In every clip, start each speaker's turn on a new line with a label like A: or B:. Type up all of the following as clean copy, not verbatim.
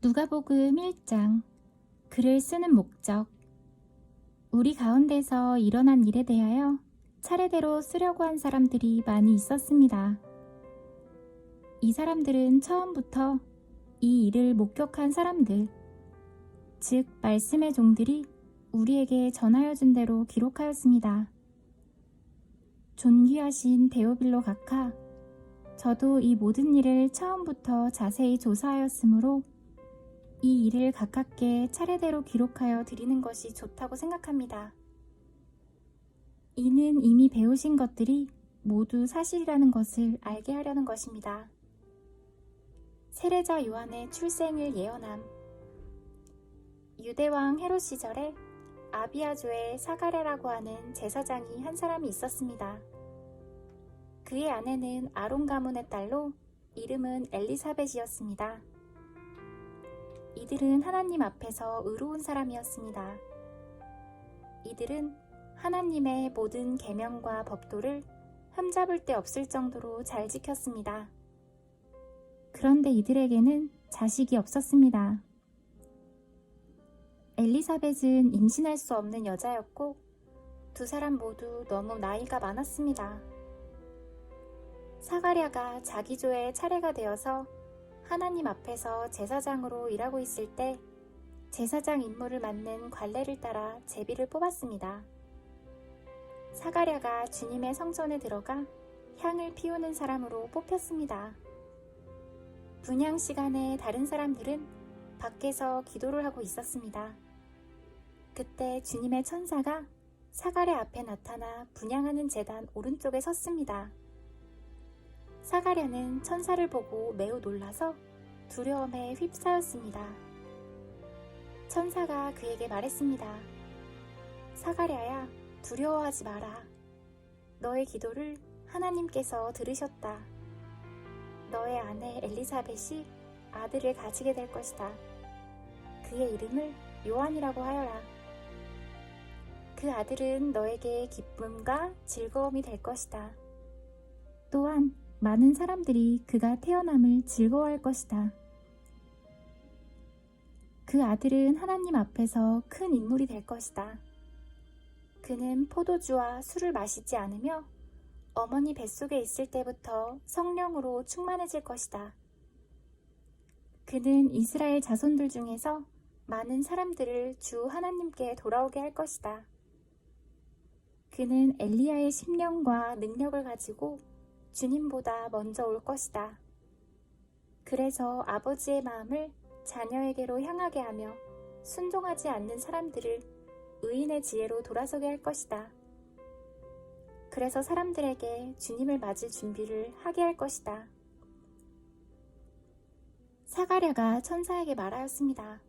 A: 누가복음 1장. 글을 쓰는 목적. 우리 가운데서 일어난 일에 대하여 차례대로 쓰려고 한 사람들이 많이 있었습니다. 이 사람들은 처음부터 이 일을 목격한 사람들, 즉 말씀의 종들이 우리에게 전하여 준 대로 기록하였습니다. 존귀하신 데오빌로 각하, 저도 이 모든 일을 처음부터 자세히 조사하였으므로 이 일을 가깝게 차례대로 기록하여 드리는 것이 좋다고 생각합니다. 이는 이미 배우신 것들이 모두 사실이라는 것을 알게 하려는 것입니다. 세례자 요한의 출생을 예언함. 유대왕 헤롯 시절에 아비아조의 사가랴라고 하는 제사장이 한 사람이 있었습니다. 그의 아내는 아론 가문의 딸로 이름은 엘리사벳이었습니다. 이들은 하나님 앞에서 의로운 사람이었습니다. 이들은 하나님의 모든 계명과 법도를 흠잡을 데 없을 정도로 잘 지켰습니다. 그런데 이들에게는 자식이 없었습니다. 엘리사벳은 임신할 수 없는 여자였고 두 사람 모두 너무 나이가 많았습니다. 사가랴가 자기 조의 차례가 되어서 하나님 앞에서 제사장으로 일하고 있을 때 제사장 임무를 맡는 관례를 따라 제비를 뽑았습니다. 사가랴가 주님의 성전에 들어가 향을 피우는 사람으로 뽑혔습니다. 분향 시간에 다른 사람들은 밖에서 기도를 하고 있었습니다. 그때 주님의 천사가 사가랴 앞에 나타나 분향하는 제단 오른쪽에 섰습니다. 사가랴는 천사를 보고 매우 놀라서 두려움에 휩싸였습니다. 천사가 그에게 말했습니다. 사가랴야, 두려워하지 마라. 너의 기도를 하나님께서 들으셨다. 너의 아내 엘리사벳이 아들을 가지게 될 것이다. 그의 이름을 요한이라고 하여라. 그 아들은 너에게 기쁨과 즐거움이 될 것이다. 또한 많은 사람들이 그가 태어남을 즐거워할 것이다. 그 아들은 하나님 앞에서 큰 인물이 될 것이다. 그는 포도주와 술을 마시지 않으며 어머니 뱃속에 있을 때부터 성령으로 충만해질 것이다. 그는 이스라엘 자손들 중에서 많은 사람들을 주 하나님께 돌아오게 할 것이다. 그는 엘리야의 심령과 능력을 가지고 주님보다 먼저 올 것이다. 그래서 아버지의 마음을 자녀에게로 향하게 하며 순종하지 않는 사람들을 의인의 지혜로 돌아서게 할 것이다. 그래서 사람들에게 주님을 맞을 준비를 하게 할 것이다. 사가랴가 천사에게 말하였습니다.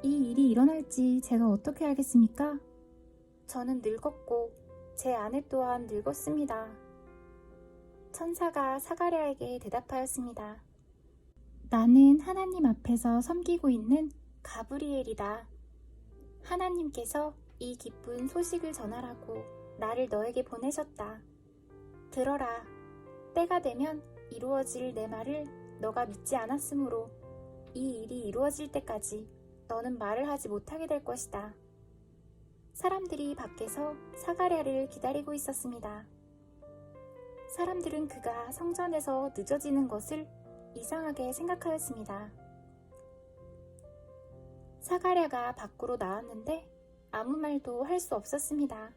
A: 이 일이 일어날지 제가 어떻게 알겠습니까? 저는 늙었고 제 아내 또한 늙었습니다. 천사가 사가랴에게 대답하였습니다. 나는 하나님 앞에서 섬기고 있는 가브리엘이다. 하나님께서 이 기쁜 소식을 전하라고 나를 너에게 보내셨다. 들어라. 때가 되면 이루어질 내 말을 너가 믿지 않았으므로 이 일이 이루어질 때까지 너는 말을 하지 못하게 될 것이다. 사람들이 밖에서 사가랴를 기다리고 있었습니다. 사람들은 그가 성전에서 늦어지는 것을 이상하게 생각하였습니다. 사가랴가 밖으로 나왔는데 아무 말도 할 수 없었습니다.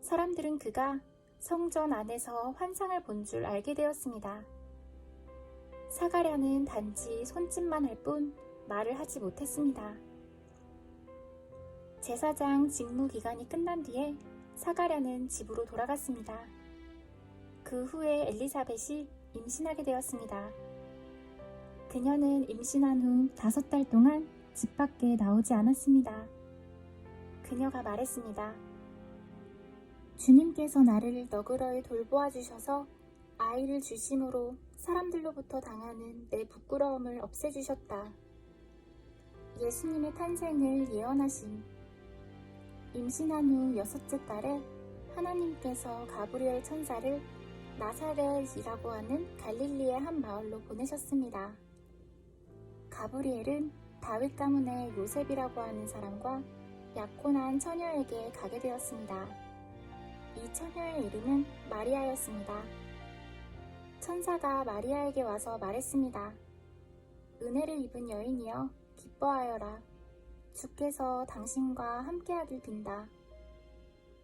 A: 사람들은 그가 성전 안에서 환상을 본 줄 알게 되었습니다. 사가랴는 단지 손짓만 할 뿐 말을 하지 못했습니다. 제사장 직무 기간이 끝난 뒤에 사가랴는 집으로 돌아갔습니다. 그 후에 엘리사벳이 임신하게 되었습니다. 그녀는 임신한 후 5달 동안 집 밖에 나오지 않았습니다. 그녀가 말했습니다. 주님께서 나를 너그러이 돌보아 주셔서 아이를 주심으로 사람들로부터 당하는 내 부끄러움을 없애주셨다. 예수님의 탄생을 예언하심. 임신한 후 6째 달에 하나님께서 가브리엘 천사를 나사렛이라고 하는 갈릴리의 한 마을로 보내셨습니다. 가브리엘은 다윗 가문의 요셉이라고 하는 사람과 약혼한 처녀에게 가게 되었습니다. 이 처녀의 이름은 마리아였습니다. 천사가 마리아에게 와서 말했습니다. 은혜를 입은 여인이여, 기뻐하여라. 주께서 당신과 함께하길 빈다.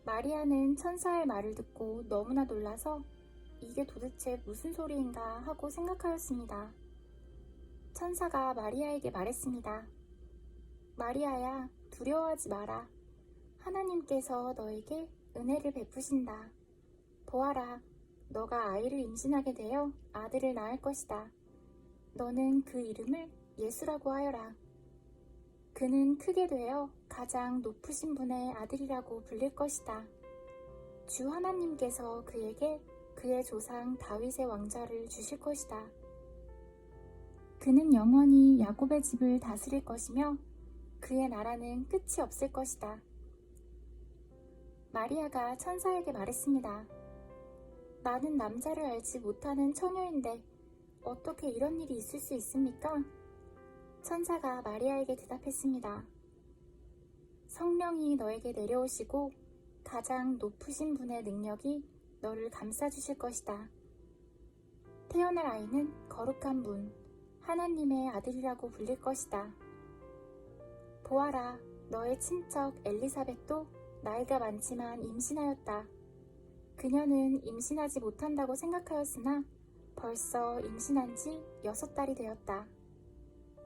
A: 마리아는 천사의 말을 듣고 너무나 놀라서 이게 도대체 무슨 소리인가 하고 생각하였습니다. 천사가 마리아에게 말했습니다. 마리아야, 두려워하지 마라. 하나님께서 너에게 은혜를 베푸신다. 보아라, 너가 아이를 임신하게 되어 아들을 낳을 것이다. 너는 그 이름을 예수라고 하여라. 그는 크게 되어 가장 높으신 분의 아들이라고 불릴 것이다. 주 하나님께서 그에게 그의 조상 다윗의 왕좌를 주실 것이다. 그는 영원히 야곱의 집을 다스릴 것이며 그의 나라는 끝이 없을 것이다. 마리아가 천사에게 말했습니다. 나는 남자를 알지 못하는 처녀인데 어떻게 이런 일이 있을 수 있습니까? 천사가 마리아에게 대답했습니다. 성령이 너에게 내려오시고 가장 높으신 분의 능력이 너를 감싸주실 것이다. 태어날 아이는 거룩한 분, 하나님의 아들이라고 불릴 것이다. 보아라, 너의 친척 엘리사벳도 나이가 많지만 임신하였다. 그녀는 임신하지 못한다고 생각하였으나 벌써 임신한 지 6달이 되었다.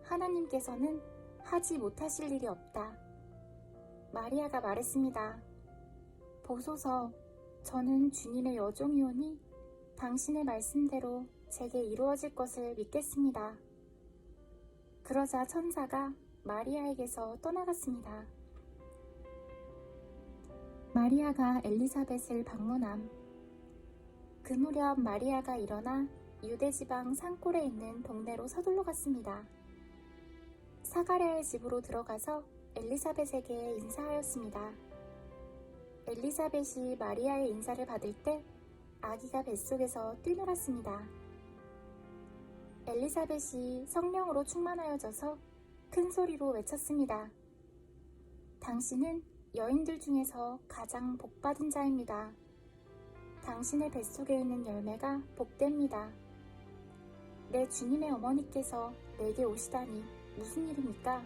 A: 하나님께서는 하지 못하실 일이 없다. 마리아가 말했습니다. 보소서, 저는 주님의 여종이오니 당신의 말씀대로 제게 이루어질 것을 믿겠습니다. 그러자 천사가 마리아에게서 떠나갔습니다. 마리아가 엘리사벳을 방문함. 그 무렵 마리아가 일어나 유대지방 산골에 있는 동네로 서둘러 갔습니다. 사가랴의 집으로 들어가서 엘리사벳에게 인사하였습니다. 엘리사벳이 마리아의 인사를 받을 때 아기가 뱃속에서 뛰놀았습니다. 엘리사벳이 성령으로 충만하여져서 큰 소리로 외쳤습니다. 당신은 여인들 중에서 가장 복받은 자입니다. 당신의 뱃속에 있는 열매가 복됩니다. 내 주님의 어머니께서 내게 오시다니 무슨 일입니까?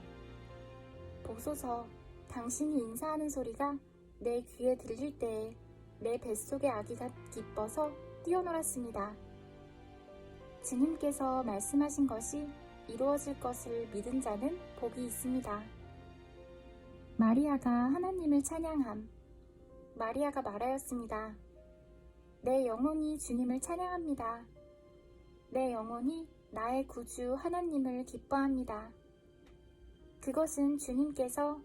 A: 보소서, 당신이 인사하는 소리가 내 귀에 들릴 때에 내 뱃속의 아기가 기뻐서 뛰어놀았습니다. 주님께서 말씀하신 것이 이루어질 것을 믿은 자는 복이 있습니다. 마리아가 하나님을 찬양함. 마리아가 말하였습니다. 내 영혼이 주님을 찬양합니다. 내 영혼이 나의 구주 하나님을 기뻐합니다. 그것은 주님께서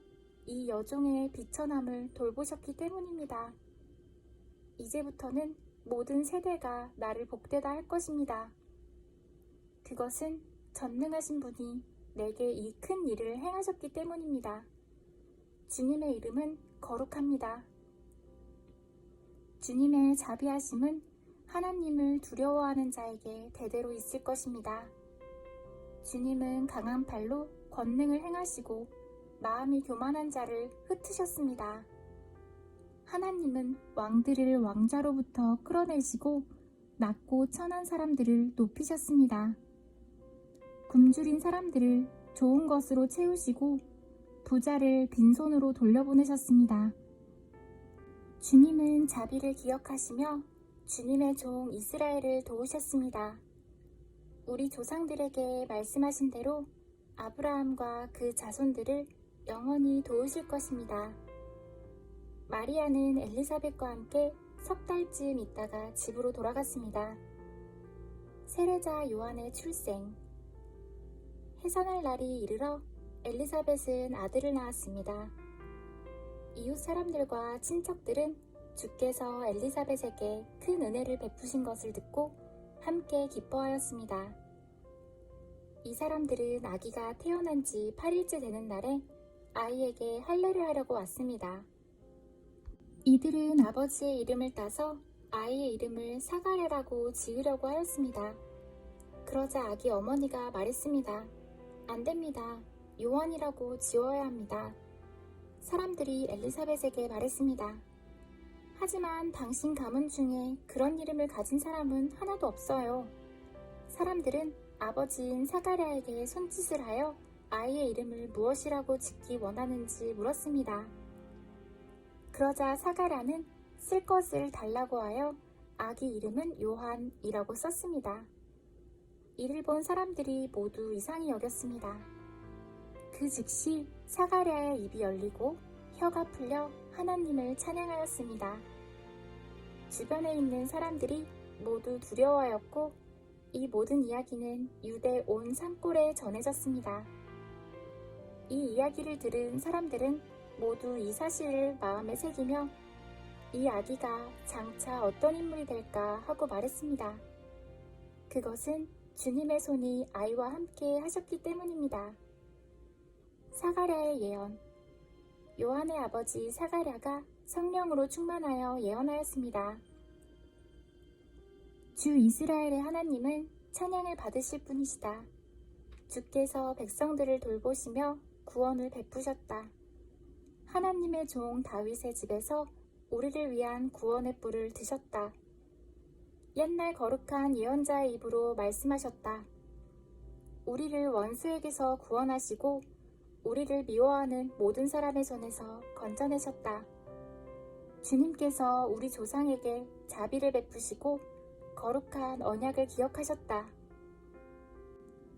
A: 이 여종의 비천함을 돌보셨기 때문입니다. 이제부터는 모든 세대가 나를 복되다 할 것입니다. 그것은 전능하신 분이 내게 이 큰 일을 행하셨기 때문입니다. 주님의 이름은 거룩합니다. 주님의 자비하심은 하나님을 두려워하는 자에게 대대로 있을 것입니다. 주님은 강한 팔로 권능을 행하시고 마음이 교만한 자를 흩으셨습니다. 하나님은 왕들을 왕좌로부터 끌어내시고 낮고 천한 사람들을 높이셨습니다. 굶주린 사람들을 좋은 것으로 채우시고 부자를 빈손으로 돌려보내셨습니다. 주님은 자비를 기억하시며 주님의 종 이스라엘을 도우셨습니다. 우리 조상들에게 말씀하신 대로 아브라함과 그 자손들을 영원히 도우실 것입니다. 마리아는 엘리사벳과 함께 3달쯤 있다가 집으로 돌아갔습니다. 세례자 요한의 출생. 해산할 날이 이르러 엘리사벳은 아들을 낳았습니다. 이웃 사람들과 친척들은 주께서 엘리사벳에게 큰 은혜를 베푸신 것을 듣고 함께 기뻐하였습니다. 이 사람들은 아기가 태어난 지 8일째 되는 날에 아이에게 할례를 하려고 왔습니다. 이들은 아버지의 이름을 따서 아이의 이름을 사가랴라고 지으려고 하였습니다. 그러자 아기 어머니가 말했습니다. 안 됩니다. 요한이라고 지어야 합니다. 사람들이 엘리사벳에게 말했습니다. 하지만 당신 가문 중에 그런 이름을 가진 사람은 하나도 없어요. 사람들은 아버지인 사가랴에게 손짓을 하여 아이의 이름을 무엇이라고 짓기 원하는지 물었습니다. 그러자 사가랴는 쓸 것을 달라고 하여 아기 이름은 요한이라고 썼습니다. 이를 본 사람들이 모두 이상히 여겼습니다. 그 즉시 사가랴의 입이 열리고 혀가 풀려 하나님을 찬양하였습니다. 주변에 있는 사람들이 모두 두려워하였고 이 모든 이야기는 유대 온 산골에 전해졌습니다. 이 이야기를 들은 사람들은 모두 이 사실을 마음에 새기며 이 아기가 장차 어떤 인물이 될까 하고 말했습니다. 그것은 주님의 손이 아이와 함께 하셨기 때문입니다. 사가랴의 예언. 요한의 아버지 사가랴가 성령으로 충만하여 예언하였습니다. 주 이스라엘의 하나님은 찬양을 받으실 분이시다. 주께서 백성들을 돌보시며 구원을 베푸셨다. 하나님의 종 다윗의 집에서 우리를 위한 구원의 뿔을 드셨다. 옛날 거룩한 예언자의 입으로 말씀하셨다. 우리를 원수에게서 구원하시고 우리를 미워하는 모든 사람의 손에서 건져내셨다. 주님께서 우리 조상에게 자비를 베푸시고 거룩한 언약을 기억하셨다.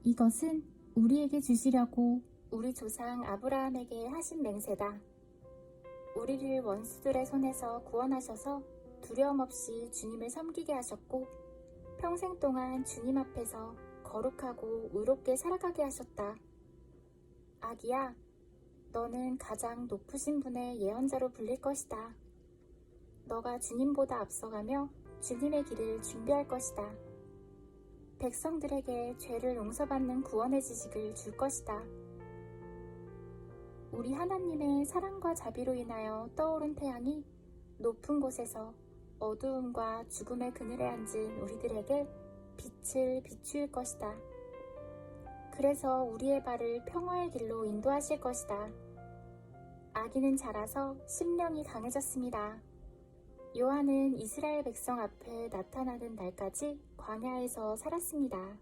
A: 이것은 우리에게 주시려고 우리 조상 아브라함에게 하신 맹세다. 우리를 원수들의 손에서 구원하셔서 두려움 없이 주님을 섬기게 하셨고 평생 동안 주님 앞에서 거룩하고 의롭게 살아가게 하셨다. 아기야, 너는 가장 높으신 분의 예언자로 불릴 것이다. 너가 주님보다 앞서가며 주님의 길을 준비할 것이다. 백성들에게 죄를 용서받는 구원의 지식을 줄 것이다. 우리 하나님의 사랑과 자비로 인하여 떠오른 태양이 높은 곳에서 어두움과 죽음의 그늘에 앉은 우리들에게 빛을 비추일 것이다. 그래서 우리의 발을 평화의 길로 인도하실 것이다. 아기는 자라서 심령이 강해졌습니다. 요한은 이스라엘 백성 앞에 나타나는 날까지 광야에서 살았습니다.